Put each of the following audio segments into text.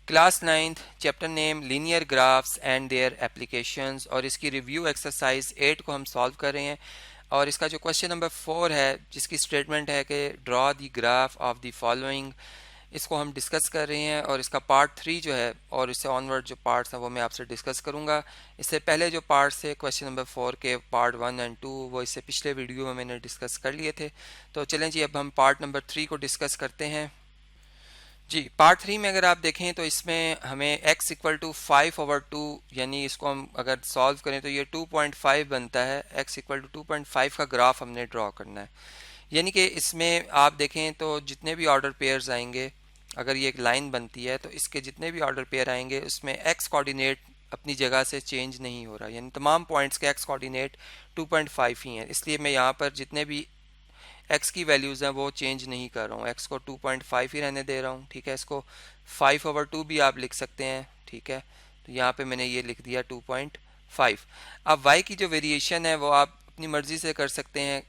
Class 9th chapter name linear graphs and their applications और इसकी review exercise 8 को हम सॉल्व कर रहे हैं। और इसका जो क्वेश्चन नंबर 4 है जिसकी स्टेटमेंट है कि draw the graph of the following, इसको हम डिस्कस कर रहे हैं। और इसका पार्ट 3 जो है और इससे ऑनवर्ड जो पार्ट्स हैं वो मैं आपसे डिस्कस करूंगा। इससे पहले जो पार्ट्स थे क्वेश्चन नंबर 4 के पार्ट 1 एंड 2 वो इससे पिछले वीडियो में मैंने डिस्कस कर लिए थे। तो चलें जी अब हम पार्ट नंबर 3 को डिस्कस करते हैं। जी पार्ट 3 में अगर आप देखें तो इसमें हमें x इक्वल टू 5/2 यानी इसको हम अगर सॉल्व करें तो ये 2.5 बनता है। x इक्वल टू 2.5 का ग्राफ हमने ड्रॉ करना है। यानी कि इसमें आप देखें तो जितने भी ऑर्डर पेयर्स आएंगे, अगर ये एक लाइन बनती है तो इसके जितने भी ऑर्डर पेयर आएंगे उसमें x कोऑर्डिनेट अपनी जगह से चेंज नहीं हो रहा, यानी तमाम पॉइंट्स के x कोऑर्डिनेट 2.5 ही हैं। इसलिए मैं यहाँ पर जितने भी x की वैल्यूज़ हैं वो चेंज नहीं कर रहा हूँ, x को 2.5 ही रहने दे रहा हूँ। ठीक है, इसको 5/2 भी आप लिख सकते हैं। ठीक है, तो यहाँ पे मैंने ये लिख दिया 2.5। अब y की जो वेरिएशन है वो आप अपनी मर्ज़ी से कर सकते हैं।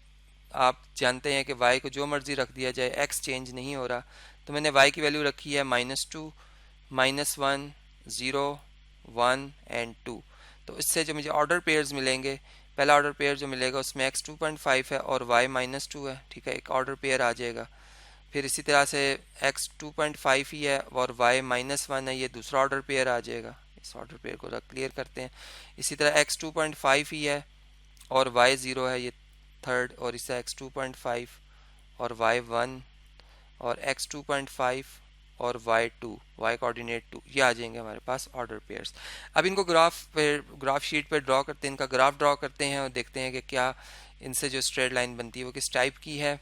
आप जानते हैं कि y को जो मर्ज़ी रख दिया जाए, x चेंज नहीं हो रहा। तो मैंने y की वैल्यू रखी है -2, -1, 0, 1 एंड 2। तो इससे जो मुझे ऑर्डर पेयर्स मिलेंगे, पहला ऑर्डर पेयर जो मिलेगा उसमें x 2.5 है और y -2 है। ठीक है, एक ऑर्डर पेयर आ जाएगा। फिर इसी तरह से x 2.5 ही है और y -1 है, ये दूसरा ऑर्डर पेयर आ जाएगा। इस ऑर्डर पेयर को क्लियर करते हैं। इसी तरह x 2.5 ही है और y 0 है, ये थर्ड। और इससे x 2.5 और y 1 और x 2.5 और y2, y कोऑर्डिनेट 2, ये आ जाएंगे हमारे पास ऑर्डर पेयर्स। अब इनको ग्राफ शीट पे ड्रॉ करते हैं, इनका ग्राफ ड्रॉ करते हैं और देखते हैं कि क्या इनसे जो स्ट्रेट लाइन बनती है वो किस टाइप की है।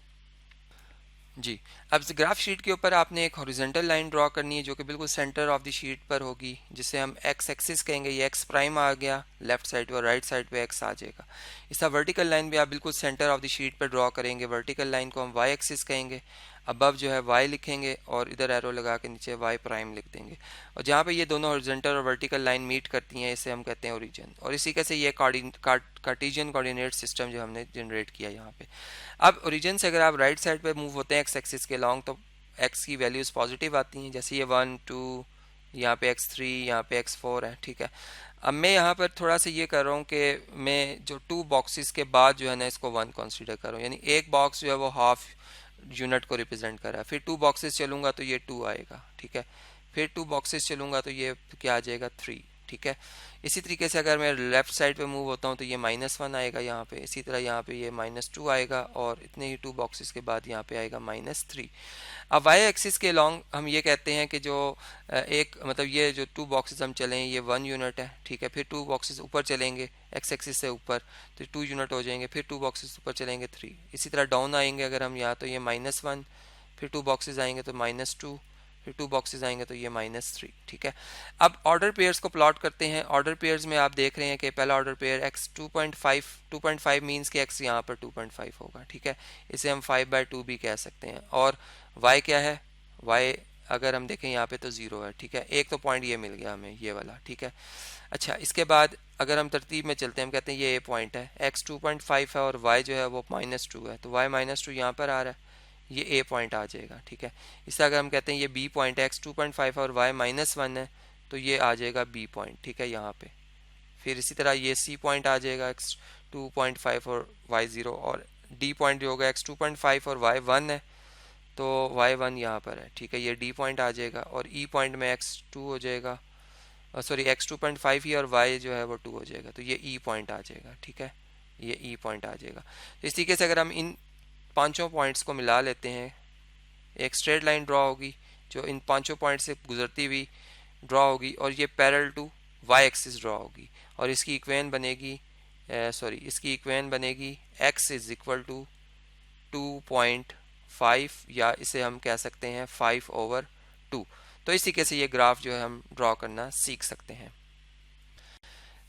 जी, अब ग्राफ शीट के ऊपर आपने एक हॉरिजॉन्टल लाइन ड्रॉ करनी है जो कि बिल्कुल सेंटर ऑफ द शीट पर होगी, जिसे हम एक्स एक्सिस कहेंगे। ये एक्स प्राइम आ गया लेफ्ट साइड पे और राइट साइड पे एक्स आ जाएगा। इस वर्टिकल लाइन भी आप बिल्कुल सेंटर ऑफ द शीट पर ड्रॉ करेंगे। वर्टिकल लाइन को हम वाई एक्सिस कहेंगे। अबव जो है वाई लिखेंगे और इधर एरो लगा के नीचे वाई प्राइम लिख देंगे। और जहाँ पे ये दोनों हॉरिजॉन्टल और वर्टिकल लाइन मीट करती हैं इसे हम कहते हैं ओरिजिन। और इसी कैसे ये कार्टेशियन कोऑर्डिनेट सिस्टम जो हमने जनरेट किया यहाँ पे। अब ओरिजिन से अगर आप राइट साइड पे मूव होते हैं एक्स एक्सिस के लॉन्ग तो एक्स की वैल्यूज पॉजिटिव आती हैं, जैसे ये 1, 2, यहाँ पे x3, यहाँ पे x4 है। ठीक है, अब मैं यहाँ पर थोड़ा सा ये कर रहा हूँ कि मैं जो 2 बॉक्सेस के बाद जो है ना इसको 1 कंसीडर कर रहा हूँ, यानी एक बॉक्स जो है वो हाफ यूनिट को रिप्रेजेंट कर रहा है। फिर 2 बॉक्सेस चलूँगा तो ये 2 आएगा। ठीक है, फिर 2 बॉक्सेस चलूँगा तो ये क्या आ जाएगा 3। ठीक है, इसी तरीके से अगर मैं लेफ्ट साइड पे मूव होता हूँ तो ये -1 आएगा यहाँ पे। इसी तरह यहाँ पे ये -2 आएगा और इतने ही 2 बॉक्सेस के बाद यहाँ पे आएगा -3। अब वाई एक्सिस के लॉन्ग हम ये कहते हैं कि जो एक मतलब ये जो 2 बॉक्सेस हम चलें ये 1 यूनिट है। ठीक है, फिर 2 बॉक्सेस ऊपर चलेंगे एक्स एक्सिस से ऊपर तो 2 यूनिट हो जाएंगे। फिर 2 बॉक्सेस ऊपर चलेंगे 3। इसी तरह डाउन आएंगे अगर हम यहाँ तो ये -1, फिर 2 बॉक्सेस आएंगे तो -2, फिर 2 बॉक्सेस आएंगे तो ये -3। ठीक है, अब ऑर्डर पेयर्स को प्लॉट करते हैं। ऑर्डर पेयर्स में आप देख रहे हैं कि पहला ऑर्डर पेयर x 2.5 मीन्स कि x यहाँ पर 2.5 होगा। ठीक है, इसे हम 5/2 भी कह सकते हैं। और y क्या है, y अगर हम देखें यहाँ पे तो 0 है। ठीक है, एक तो पॉइंट ये मिल गया हमें ये वाला। ठीक है, अच्छा इसके बाद अगर हम तरतीब में चलते हैं, हम कहते हैं ये पॉइंट है, x 2.5 है और y जो है वो -2 है, तो y -2 यहाँ पर आ रहा है, ये ए पॉइंट आ जाएगा। ठीक है, इससे अगर हम कहते हैं ये बी पॉइंट है, x 2.5 और y -1 है तो ये आ जाएगा बी पॉइंट। ठीक है, यहाँ पे फिर इसी तरह ये सी पॉइंट आ जाएगा x 2.5 और y 0, और डी पॉइंट जो होगा x 2.5 और y 1 है तो y 1 यहाँ पर है। ठीक है, ये डी पॉइंट आ जाएगा और ई पॉइंट में x 2 हो जाएगा, सॉरी x 2.5 ही और y जो है वो 2 हो जाएगा, तो ये ई पॉइंट आ जाएगा। ठीक है, ये ई पॉइंट आ जाएगा। तो इस तरीके से अगर हम इन पांचों पॉइंट्स को मिला लेते हैं, एक स्ट्रेट लाइन ड्रॉ होगी जो इन पांचों पॉइंट से गुजरती हुई ड्रॉ होगी और ये parallel to Y axis draw होगी। और इसकी इक्वेशन बनेगी x इज इक्वल टू 2.5 या इसे हम कह सकते हैं 5/2। तो इस तरीके से ये ग्राफ जो है हम ड्रॉ करना सीख सकते हैं।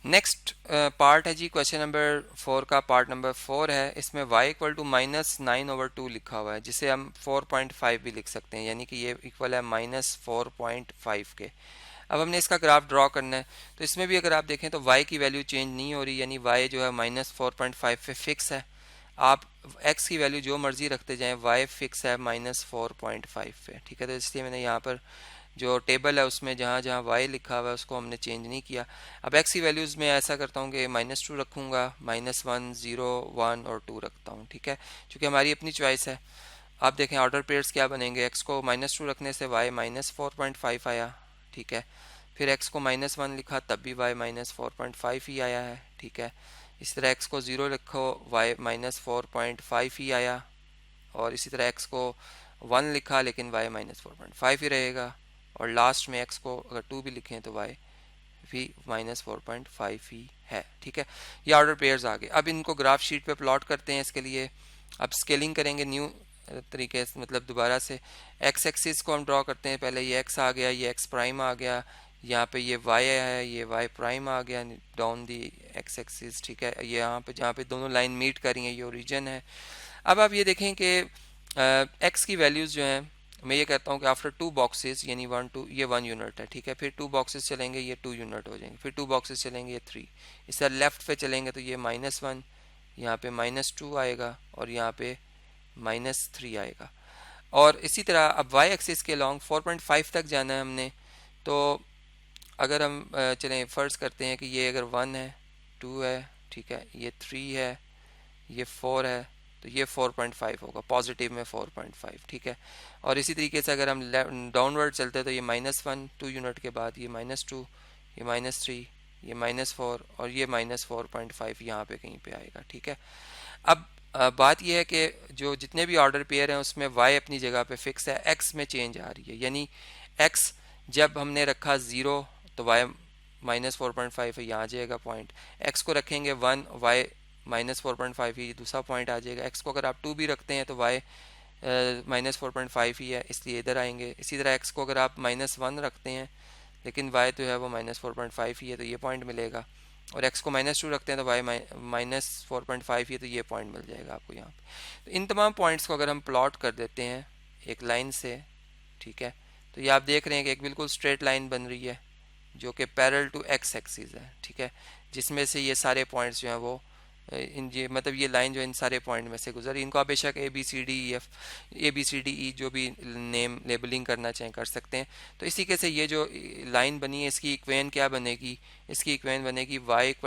नेक्स्ट पार्ट है जी क्वेश्चन नंबर 4 का, पार्ट नंबर 4 है। इसमें y इक्वल टू -9/2 लिखा हुआ है, जिसे हम 4.5 भी लिख सकते हैं, यानी कि ये इक्वल है -4.5 के। अब हमने इसका ग्राफ ड्रॉ करना है। तो इसमें भी अगर आप देखें तो y की वैल्यू चेंज नहीं हो रही, यानी y जो है -4.5 पे फिक्स है। आप x की वैल्यू जो मर्जी रखते जाएं, y फिक्स है -4.5 पे। ठीक है, तो इसलिए मैंने यहाँ पर जो टेबल है उसमें जहाँ जहाँ वाई लिखा हुआ है उसको हमने चेंज नहीं किया। अब एक्स की वैल्यूज़ में ऐसा करता हूँ कि -2 रखूँगा, -1, 0, 1 और 2 रखता हूँ, ठीक है, क्योंकि हमारी अपनी चॉइस है। आप देखें ऑर्डर पेयर्स क्या बनेंगे, एक्स को -2 रखने से वाई -4.5 आया, ठीक है, फिर एक्स को -1 लिखा तब भी वाई -4.5 ही आया है, ठीक है। इसी तरह एक्स को 0 लिखो, वाई -4.5 ही आया, और इसी तरह एक्स को 1 लिखा लेकिन वाई -4.5 ही रहेगा, और लास्ट में एक्स को अगर 2 भी लिखें तो वाई भी -4.5 ही है, ठीक है। ये ऑर्डर पेयर्स आ गए। अब इनको ग्राफ शीट पे प्लॉट करते हैं। इसके लिए अब स्केलिंग करेंगे न्यू तरीके से, मतलब दोबारा से एक्स एक्सिस को हम ड्रॉ करते हैं। पहले ये एक्स आ गया, ये एक्स प्राइम आ गया, यहाँ पे ये वाई है, ये वाई प्राइम आ गया डाउन दी एक्स एक्सिस, ठीक है। ये यहाँ पे जहाँ पे दोनों लाइन मीट कर रही हैं ये ओरिजिन है। अब आप ये देखें कि एक्स की वैल्यूज़ जो हैं, मैं ये कहता हूँ कि आफ्टर 2 बॉक्सेस यानी 1 2 ये 1 यूनिट है, ठीक है, फिर 2 बॉक्सेस चलेंगे ये 2 यूनिट हो जाएंगे, फिर 2 बॉक्सेस चलेंगे ये 3। इस तरह लेफ्ट पे चलेंगे तो ये -1, यहाँ पे -2 आएगा, और यहाँ पे -3 आएगा। और इसी तरह अब वाई एक्सिस के लॉन्ग 4.5 तक जाना है हमने। तो अगर हम चलें फ़र्ज़ करते हैं कि ये अगर 1 है, 2 है, ठीक है, ये 3 है, ये 4 है, तो ये 4.5 होगा, पॉजिटिव में 4.5, ठीक है। और इसी तरीके से अगर हम डाउनवर्ड चलते हैं तो ये -1 2 यूनिट के बाद, ये -2, ये -3, ये -4 और ये -4.5 यहाँ पे कहीं पे आएगा, ठीक है। अब बात यह है कि जो जितने भी ऑर्डर पेयर हैं उसमें वाई अपनी जगह पे फिक्स है, एक्स में चेंज आ रही है, यानी एक्स जब हमने रखा 0 तो वाई -4.5 है, यहाँ आ जाएगा पॉइंट। एक्स को रखेंगे 1, वाई -4.5 ही दूसरा पॉइंट आ जाएगा। एक्स को अगर आप 2 भी रखते हैं तो वाई -4.5 ही है, इसलिए इधर आएंगे। इसी तरह एक्स को अगर आप -1 रखते हैं लेकिन वाई तो है वो -4.5 ही है, तो ये पॉइंट मिलेगा। और एक्स को -2 रखते हैं तो वाई -4.5 ही है, तो ये पॉइंट मिल जाएगा आपको यहाँ पे। तो इन तमाम पॉइंट्स को अगर हम प्लॉट कर देते हैं एक लाइन से, ठीक है, तो ये आप देख रहे हैं कि एक बिल्कुल स्ट्रेट लाइन बन रही है जो कि पैरेलल टू एक्स एक्सिस है, ठीक है, जिसमें से ये सारे पॉइंट्स जो हैं वो इन ये मतलब ये लाइन जो इन सारे पॉइंट में से गुजर, इनको आप बेशक ABCDE जो भी नेम लेबलिंग करना चाहें कर सकते हैं। तो इसी के से ये जो लाइन बनी है इसकी इक्वेशन क्या बनेगी, इसकी इक्वेशन बनेगी y =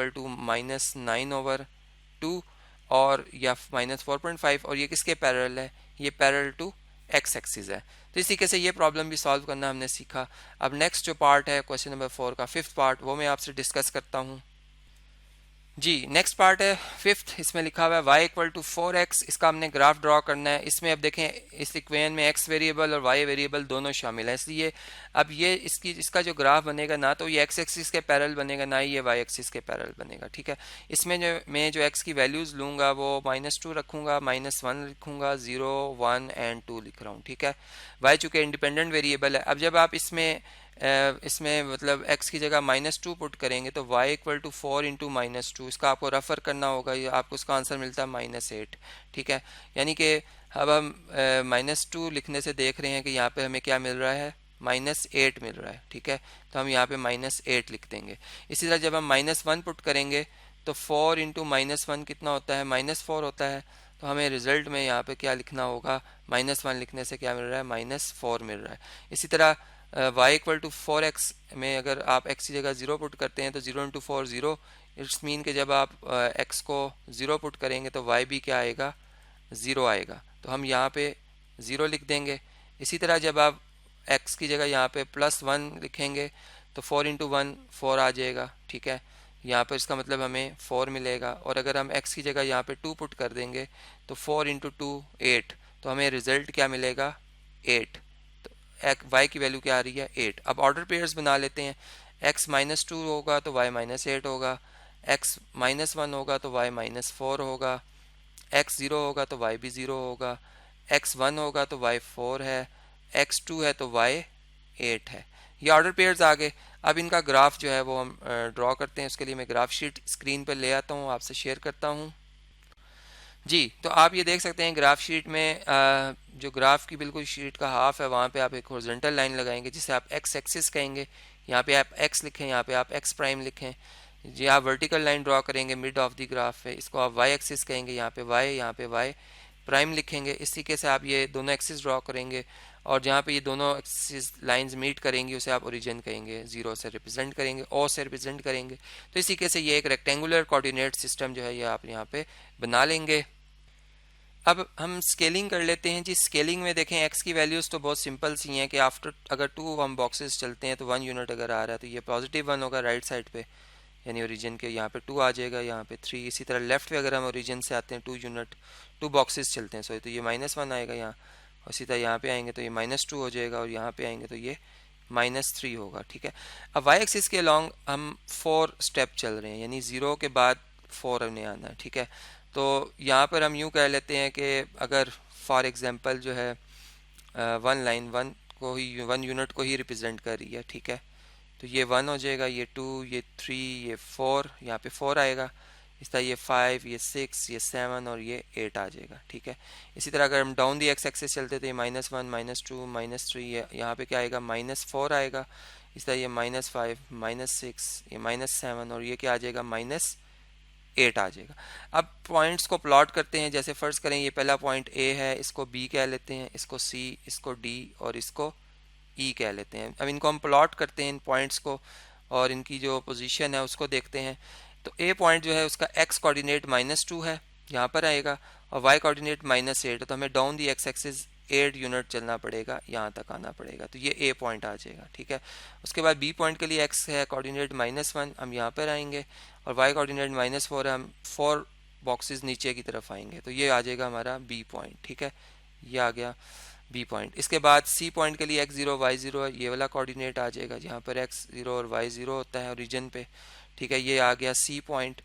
-9/2 और या -4.5, और ये किसके पैरेलल है, ये पैरेलल टू एक्स एक्सिस है। तो इस तरीके से ये प्रॉब्लम भी सॉल्व करना हमने सीखा। अब नेक्स्ट जो पार्ट है क्वेश्चन नंबर 4 का 5th पार्ट, वो मैं आपसे डिस्कस करता हूँ। जी नेक्स्ट पार्ट है 5th। इसमें लिखा हुआ है y = 4x। इसका हमने ग्राफ ड्रॉ करना है। इसमें अब देखें इस इक्वेशन में x वेरिएबल और y वेरिएबल दोनों शामिल है, इसलिए अब ये इसका जो ग्राफ बनेगा ना तो ये x एक्सिस के पैरेलल बनेगा ना ही ये y एक्सिस के पैरेलल बनेगा, ठीक है। इसमें जो मैं जो x की वैल्यूज़ लूँगा वो -2 रखूँगा, -1 लिखूँगा, 0 1 एंड 2 लिख रहा हूँ, ठीक है। y चूँकि इंडिपेंडेंट वेरिएबल है। अब जब आप इसमें मतलब x की जगह -2 पुट करेंगे तो y = 4 × -2, इसका आपको रेफर करना होगा, ये आपको इसका आंसर मिलता है -8, ठीक है। यानी कि अब हम -2 लिखने से देख रहे हैं कि यहाँ पे हमें क्या मिल रहा है, -8 मिल रहा है, ठीक है। तो हम यहाँ पे -8 लिख देंगे। इसी तरह जब हम -1 पुट करेंगे तो 4 × -1 कितना होता है, -4 होता है। तो हमें रिजल्ट में यहाँ पे क्या लिखना होगा, -1 लिखने से क्या मिल रहा है, -4 मिल रहा है। इसी तरह y = 4x में अगर आप x की जगह 0 पुट करते हैं तो 0 × 4 0, इट्स मीन कि जब आप x को 0 पुट करेंगे तो y भी क्या आएगा, 0 आएगा। तो हम यहाँ पे 0 लिख देंगे। इसी तरह जब आप x की जगह यहाँ पे +1 लिखेंगे तो 4 × 1 4 आ जाएगा, ठीक है। यहाँ पर इसका मतलब हमें 4 मिलेगा। और अगर हम x की जगह यहाँ पे 2 पुट कर देंगे तो 4 × 2 8, तो हमें रिजल्ट क्या मिलेगा, 8। y की वैल्यू क्या आ रही है, 8। अब ऑर्डर पेयर्स बना लेते हैं। x -2 होगा तो y -8 होगा, x -1 होगा तो y -4 होगा, x 0 होगा तो y भी 0 होगा, x 1 होगा तो y 4 है, x 2 है तो y 8 है। ये ऑर्डर पेयर्स आ गए। अब इनका ग्राफ जो है वो हम ड्रॉ करते हैं। उसके लिए मैं ग्राफ शीट स्क्रीन पर ले आता हूँ, आपसे शेयर करता हूँ। जी तो आप ये देख सकते हैं ग्राफ शीट में जो ग्राफ की बिल्कुल शीट का हाफ है वहाँ पे आप एक हॉरिजॉन्टल लाइन लगाएंगे जिसे आप एक्स एक्सिस कहेंगे। यहाँ पे आप एक्स लिखें, यहाँ पे आप एक्स प्राइम लिखें। जी आप वर्टिकल लाइन ड्रॉ करेंगे मिड ऑफ द ग्राफ है, इसको आप वाई एक्सिस कहेंगे। यहाँ पे वाई, यहाँ पे वाई प्राइम लिखेंगे। इस तरीके से आप ये दोनों एक्सिस ड्रॉ करेंगे और जहाँ पे ये दोनों एक्सिस लाइंस मीट करेंगी उसे आप ओरिजिन कहेंगे, 0 से रिप्रेजेंट करेंगे, ओ से रिप्रेजेंट करेंगे। तो इसी के से ये एक रेक्टेंगुलर कोऑर्डिनेट सिस्टम जो है ये आप यहाँ पे बना लेंगे। अब हम स्केलिंग कर लेते हैं जी। स्केलिंग में देखें एक्स की वैल्यूज़ तो बहुत सिंपल सी हैं कि आफ्टर अगर 2 हम बॉक्सेस चलते हैं तो 1 यूनिट अगर आ रहा है तो ये +1 होगा राइट साइड पे, यानी ओरिजिन के यहाँ पे 2 आ जाएगा, यहाँ पे 3। इसी तरह लेफ्ट पे अगर हम ओरिजिन से आते हैं 2 यूनिट 2 बॉक्सेस चलते हैं सॉरी, तो ये -1 आएगा यहाँ। और इसी तरह यहाँ पे आएंगे तो ये -2 हो जाएगा, और यहाँ पे आएंगे तो ये -3 होगा, ठीक है। अब वाई एक्सिस के अलॉन्ग हम 4 स्टेप चल रहे हैं, यानी 0 के बाद 4 हमें आना है, ठीक है। तो यहाँ पर हम यूँ कह लेते हैं कि अगर फॉर एग्जांपल जो है 1 लाइन 1 यूनिट को ही रिप्रेजेंट कर रही है, ठीक है। तो ये 1 हो जाएगा, ये 2, ये 3, ये 4, यहाँ पे 4 आएगा। इस तरह ये 5, ये 6, ये 7 और ये 8 आ जाएगा, ठीक है। इसी तरह अगर हम डाउन दी एक्स एक्सिस चलते तो ये -1, -2, -3, यहाँ पे क्या आएगा -4 आएगा। इस तरह ये -5, -6, ये -7 और ये क्या आ जाएगा -8 आ जाएगा। अब पॉइंट्स को प्लॉट करते हैं। जैसे फर्स्ट करें ये पहला पॉइंट ए है, इसको बी कह लेते हैं, इसको सी, इसको डी और इसको ई कह लेते हैं। अब इनको हम प्लॉट करते हैं इन पॉइंट्स को, और इनकी जो पोजीशन है उसको देखते हैं। तो ए पॉइंट जो है उसका एक्स कोऑर्डिनेट -2 है, यहाँ पर आएगा, और वाई कोऑर्डिनेट -8 है। तो हमें down the x axis 8 unit चलना पड़ेगा, यहाँ तक आना पड़ेगा, तो ये ए पॉइंट आ जाएगा, ठीक है। उसके बाद बी पॉइंट के लिए एक्स है कोऑर्डिनेट -1, हम यहाँ पर आएंगे, और वाई कोऑर्डिनेट -4 है, हम 4 बॉक्सेस नीचे की तरफ आएंगे, तो ये आ जाएगा हमारा बी पॉइंट, ठीक है। ये आ गया बी पॉइंट। इसके बाद सी पॉइंट के लिए x0 y0 है, ये वाला कोऑर्डिनेट आ जाएगा जहाँ पर x0 और y0 होता है ओरिजिन पे, ठीक है। ये आ गया सी पॉइंट।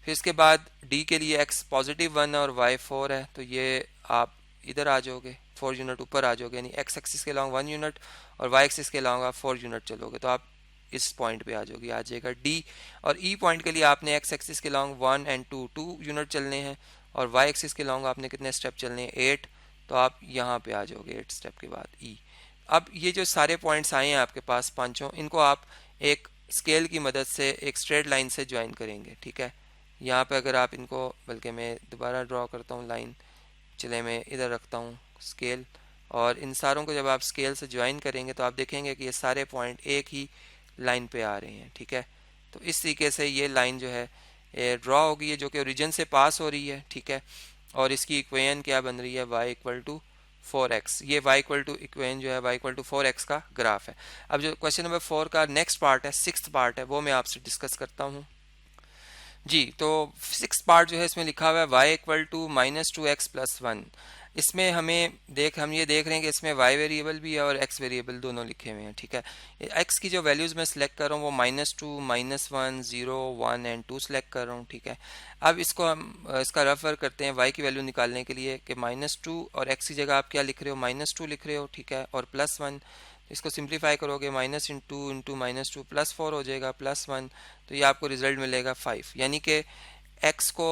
फिर इसके बाद डी के लिए x +1 है और y 4 है, तो ये आप इधर आ जाओगे, 4 यूनिट ऊपर आ जाओगे, यानी x एक्सिस के लॉन्ग 1 यूनिट और y एक्सिस के लॉन्ग आप 4 यूनिट चलोगे, तो आप इस पॉइंट पे आ जाओगे, आ जाएगा डी। और ई पॉइंट के लिए आपने x एक्सिस के लॉन्ग 1 और 2 यूनिट चलने हैं, और y एक्सिस के लॉन्ग आपने कितने स्टेप चलने हैं 8, तो आप यहाँ पे आ जाओगे 8 स्टेप के बाद ई। अब ये जो सारे पॉइंट्स आए हैं आपके पास पांचों, इनको आप एक स्केल की मदद से एक स्ट्रेट लाइन से ज्वाइन करेंगे, ठीक है। यहाँ पे अगर आप इनको, बल्कि मैं दोबारा ड्रॉ करता हूँ लाइन, चले मैं इधर रखता हूँ स्केल, और इन सारों को जब आप स्केल से ज्वाइन करेंगे तो आप देखेंगे कि ये सारे पॉइंट एक ही लाइन पे आ रहे हैं, ठीक है। तो इस तरीके से ये लाइन जो है ड्रॉ होगी है, जो कि ओरिजिन से पास हो रही है, ठीक है। और इसकी इक्वेशन क्या बन रही है, y = 4x। ये y इक्वेशन जो है y = 4x का ग्राफ है। अब जो क्वेश्चन नंबर 4 का नेक्स्ट पार्ट है, 6th पार्ट है, वो मैं आपसे डिस्कस करता हूँ जी। तो 6th पार्ट जो है इसमें लिखा हुआ है y = -2x + 1। इसमें हम ये देख रहे हैं कि इसमें y वेरिएबल भी है और x वेरिएबल दोनों लिखे हुए हैं, ठीक है। x की जो वैल्यूज़ मैं सिलेक्ट कर रहा हूँ वो -2, -1, 0, 1 और 2 सिलेक्ट कर रहा हूँ, ठीक है। अब इसको हम इसका रेफर करते हैं y की वैल्यू निकालने के लिए कि -2 और x की जगह आप क्या लिख रहे हो, -2 लिख रहे हो, ठीक है, और +1। इसको सिंप्लीफाई करोगे, -2 × -2 +4 हो जाएगा, +1, तो ये आपको रिजल्ट मिलेगा 5। यानी कि x को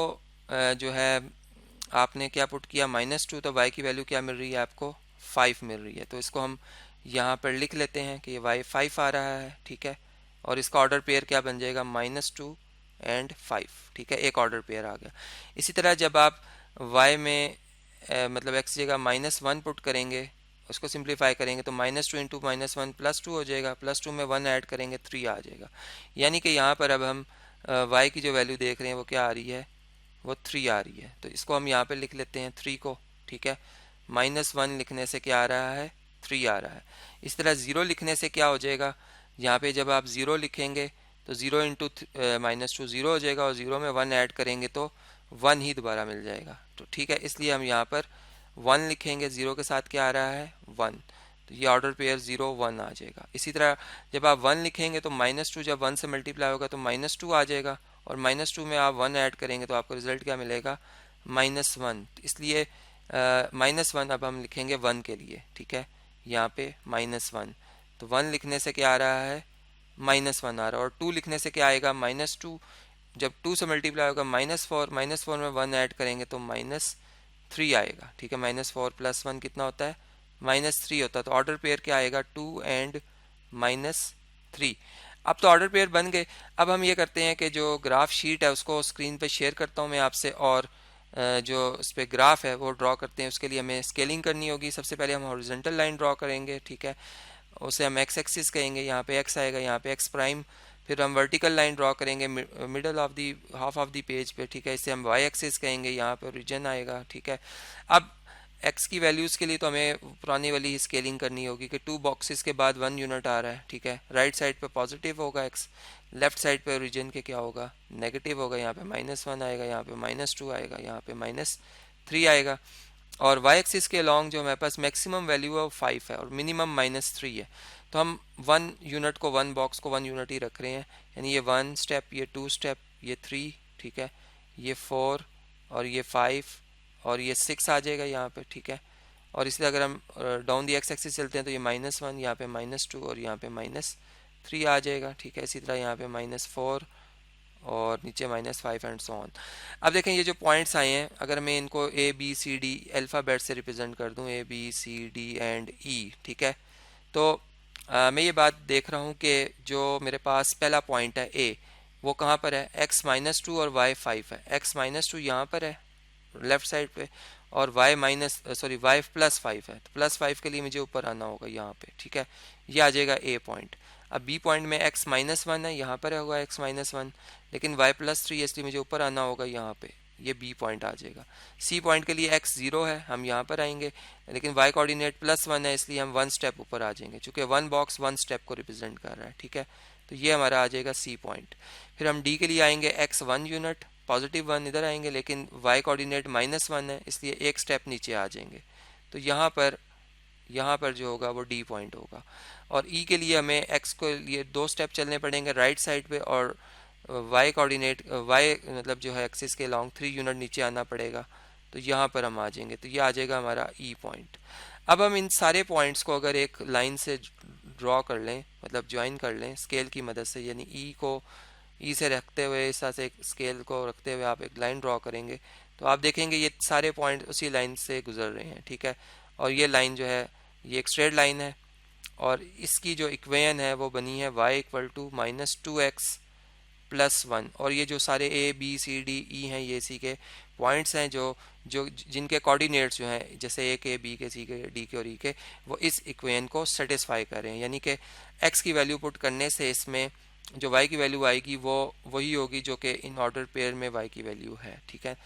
जो है आपने क्या पुट किया -2, तो y की वैल्यू क्या मिल रही है आपको 5 मिल रही है। तो इसको हम यहाँ पर लिख लेते हैं कि y 5 आ रहा है, ठीक है। और इसका ऑर्डर पेयर क्या बन जाएगा, -2 और 5, ठीक है, एक ऑर्डर पेयर आ गया। इसी तरह जब आप y में मतलब x जगह -1 पुट करेंगे, उसको सिंप्लीफाई करेंगे तो -2 × -1 +2 हो जाएगा, +2 में 1 ऐड करेंगे 3 आ जाएगा। यानी कि यहाँ पर अब हम y की जो वैल्यू देख रहे हैं वो क्या आ रही है, वो 3 आ रही है। तो इसको हम यहाँ पे लिख लेते हैं 3 को, ठीक है। -1 लिखने से क्या आ रहा है, 3 आ रहा है। इस तरह 0 लिखने से क्या हो जाएगा, यहाँ पे जब आप 0 लिखेंगे तो 0 × -2 0 हो जाएगा, और 0 में 1 ऐड करेंगे तो 1 ही दोबारा मिल जाएगा, तो ठीक है। इसलिए हम यहाँ पर 1 लिखेंगे, 0 के साथ क्या आ रहा है 1, तो ये ऑर्डर पेयर 0 1 आ जाएगा। इसी तरह जब आप 1 लिखेंगे तो -2 जब 1 से मल्टीप्लाई होगा तो -2 आ जाएगा, और -2 में आप 1 ऐड करेंगे तो आपको रिजल्ट क्या मिलेगा, -1। इसलिए -1 अब हम लिखेंगे 1 के लिए, ठीक है, यहाँ पे -1। तो 1 लिखने से क्या आ रहा है, -1 आ रहा है, और 2 लिखने से क्या आएगा, -2 जब 2 से मल्टीप्लाई होगा -4, -4 में 1 ऐड करेंगे तो -3 आएगा, ठीक है। -4 + 1 कितना होता है, -3 होता है। तो ऑर्डर पेयर क्या आएगा, 2 और -3। अब तो ऑर्डर पेयर बन गए। अब हम ये करते हैं कि जो ग्राफ शीट है उसको स्क्रीन पे शेयर करता हूँ मैं आपसे, और जो उस पर ग्राफ है वो ड्रॉ करते हैं, उसके लिए हमें स्केलिंग करनी होगी। सबसे पहले हम हॉरिजॉन्टल लाइन ड्रॉ करेंगे, ठीक है, उसे हम एक्स एक्सिस कहेंगे, यहाँ पे एक्स आएगा, यहाँ पे एक्स प्राइम। फिर हम वर्टिकल लाइन ड्रॉ करेंगे middle of the half of the page पे, ठीक है, इसे हम वाई एक्सिस कहेंगे, यहाँ पे ओरिजिन आएगा, ठीक है। अब एक्स की वैल्यूज़ के लिए तो हमें पुरानी वाली ही स्केलिंग करनी होगी कि 2 बॉक्सेस के बाद 1 यूनिट आ रहा है, ठीक है। राइट साइड पे पॉजिटिव होगा एक्स, लेफ्ट साइड पे ओरिजिन के क्या होगा, नेगेटिव होगा, यहाँ पे -1 आएगा, यहाँ पे -2 आएगा, यहाँ पे -3 आएगा। और वाई एक्सिस के अलॉन्ग जो हमारे पास मैक्सिमम वैल्यू है वो 5 है और मिनिमम -3 है। तो हम 1 यूनिट को 1 बॉक्स को 1 यूनिट ही रख रहे हैं, यानी ये 1 स्टेप, ये 2 स्टेप, ये 3, ठीक है, ये 4 और ये 5 और ये 6 आ जाएगा यहाँ पे, ठीक है। और इसलिए अगर हम डाउन दी एक्स एक्सिस चलते हैं तो ये -1, यहाँ पे -2 और यहाँ पे -3 आ जाएगा, ठीक है। इसी तरह यहाँ पे -4 और नीचे -5 एंड सो ऑन। अब देखें ये जो पॉइंट्स आए हैं, अगर मैं इनको A B C D alphabet से रिप्रेजेंट कर दूं, A B C D and E, ठीक है, तो मैं ये बात देख रहा हूँ कि जो मेरे पास पहला पॉइंट है ए, वो कहाँ पर है, x-2 और y5 है। x-2 यहाँ पर है लेफ्ट साइड पे, और y +5 है, तो +5 के लिए मुझे ऊपर आना होगा यहाँ पे, ठीक है, ये आ जाएगा ए पॉइंट। अब बी पॉइंट में x-1 है, यहाँ पर होगा x-1, लेकिन y+3 है, इसलिए मुझे ऊपर आना होगा यहाँ पे, ये बी पॉइंट आ जाएगा। सी पॉइंट के लिए x0 है, हम यहाँ पर आएंगे, लेकिन y कोऑर्डिनेट +1 है, इसलिए हम 1 स्टेप ऊपर आ जाएंगे, चूँकि 1 बॉक्स 1 स्टेप को रिप्रेजेंट कर रहा है, ठीक है। तो ये हमारा आ जाएगा सी पॉइंट। फिर हम डी के लिए आएंगे, x1 यूनिट, +1 इधर आएंगे, लेकिन y कोऑर्डिनेट -1 है, इसलिए एक स्टेप नीचे आ जाएंगे। तो यहाँ पर जो होगा वो डी पॉइंट होगा। और ई के लिए हमें एक्स को लिए 2 स्टेप चलने पड़ेंगे राइट साइड पे, और वाई कोऑर्डिनेट वाई मतलब जो है एक्सिस के लॉन्ग 3 यूनिट नीचे आना पड़ेगा, तो यहाँ पर हम आ जाएंगे, तो ये आ जाएगा हमारा ई पॉइंट। अब हम इन सारे पॉइंट्स को अगर एक लाइन से ड्रॉ कर लें, मतलब ज्वाइन कर लें स्केल की मदद से, यानी ई को ई से रखते हुए, इस तरह से एक स्केल को रखते हुए आप एक लाइन ड्रॉ करेंगे, तो आप देखेंगे ये सारे पॉइंट उसी लाइन से गुजर रहे हैं, ठीक है। और ये लाइन जो है ये एक स्ट्रेट लाइन है, और इसकी जो इक्वेशन है वो बनी है y = -2x+1। और ये जो सारे ए बी सी डी ई हैं, ये इसी के पॉइंट्स हैं जो जो जिनके कोऑर्डिनेट्स जो हैं, जैसे ए के, बी के, सी के, डी के और ई के, वो इस इक्वेशन को सेटिस्फाई कर रहे हैं। यानी कि x की वैल्यू पुट करने से इसमें जो y की वैल्यू आएगी वो वही होगी जो कि इन ऑर्डर पेयर में y की वैल्यू है, ठीक है।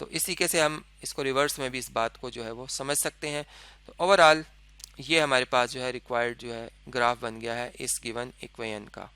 तो इस तरीके से हम इसको रिवर्स में भी इस बात को जो है वो समझ सकते हैं। तो ओवरऑल ये हमारे पास जो है रिक्वायर्ड जो है ग्राफ बन गया है इस गिवन इक्वेशन का।